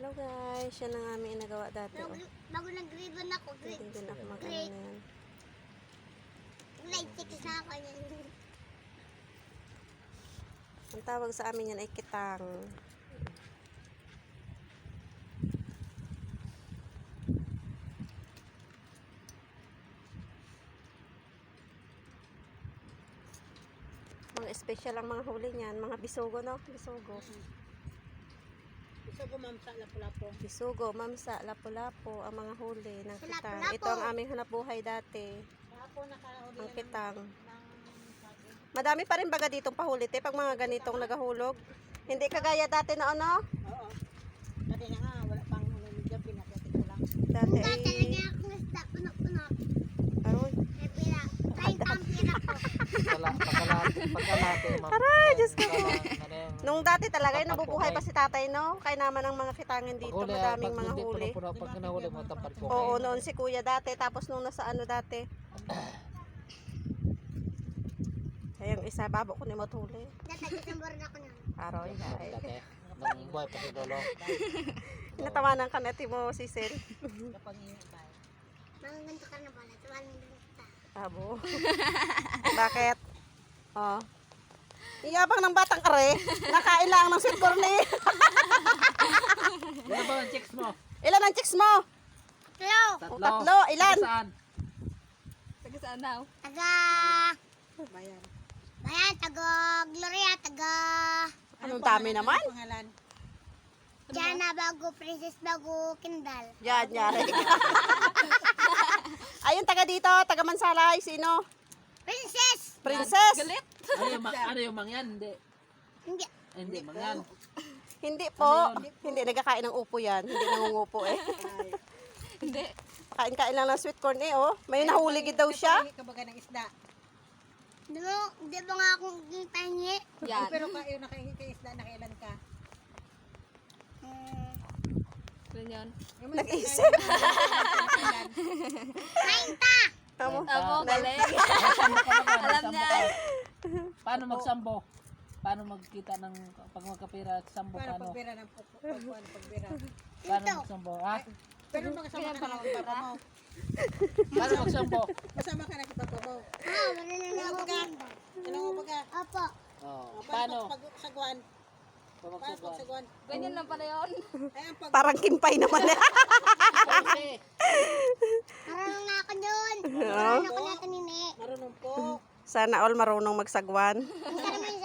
Hello guys, yan ang aming inagawa dati. Bago nag-grade 1 ako, Hindi din ako magano na yan. grade 6 na ako yan. Ang tawag sa amin yan ay kitang. Mga special ang mga huli niyan, mga bisugo, no? Bisugo. Bisugo, mamsa, lapu-lapo. Bisugo, mamsa, lapu-lapo ang mga huli ng Sa kitang. lapu-lapo. Ito ang aming hanapbuhay dati. Ako nakahuli Ang yan kitang. ng saging. Madami pa rin baga ditong pahuli, te, pag mga ganitong nagahulog. Hindi kagaya dati na ano? Oo. Dati na nga, wala pang medyo pinakyatin ko lang. Dati Kung ay... talaga akong isda, puno-puno. Aroy. May pira. 30 ang pira ko. Pagkalate, ma'am. Aray, Diyos ko. Ano yung Nung dati talaga, nabubuhay pa si tatay, no? Kaya naman ang mga kitangin dito, paghuli, madaming pag mga hindi huli. puno-puno, pag nahuli mo, tampad ko. Oo, noon si kuya dati, tapos nung nasa ano dati. Ay, yung isa, babo ko ni mathuli. Dati isang buwan ako nun. Aroy, ay. Dati, nung buhay pa si Lolo. Inatawanan ka na, Timo, si Sil. Kapag ingat tayo. Mga ganito ka na pala. Tuwalan mo kita. Abo. Bakit? Oh. Iyabang ng batang kare, nakain lang ng sweet corn eh. Ilan ba ang chicks mo? Ilan ang chicks mo? Hello! Tatlo. Ilan? Saan? Taga... Bayan. Bayan, taga Gloria, taga... Anong dami naman? Anong pangalan? Diana bago, Princess bago, Kindal. Yan, yari. Ayun, taga dito, taga Mansalay, sino? Princess! Princess. Ano yung mangyan? Hindi. Hindi. Hindi, mangyan. Hindi po. Hindi, nagkakain ng upo yan. Hindi nangungupo eh. Hindi. Kain-kain lang ng sweet corn eh, oh. May nahuligid daw siya. Pahingi ka baga ng isda. Di ba nga akong pahingi? Pero kayo nakahingi ka isda, nakailan ka? Yung mga Nag-isip. Kainta! Tamo. Galing. Alam niya. Paano magsambo? Paano magkita ng pag magkapira at sambo? Para Paano? pagbira ng pagbira. Paano magsambo? Ha? Pero makasama ka ng papa mo. Paano magsambo? Kasama ka ng papa mo. Marunong na ako ganda. Anong upaga? Opo. Oh, Paano? paano? Pagsagwan. Paano Paano magsambo? pagsagwan? Ganyan lang pala yun. Ay, ang pag... Parang kimpay naman eh. Marunong na ako dun. Marunong ako na kanini. Marunong po. Sana all marunong magsagwan. Ang sarap yung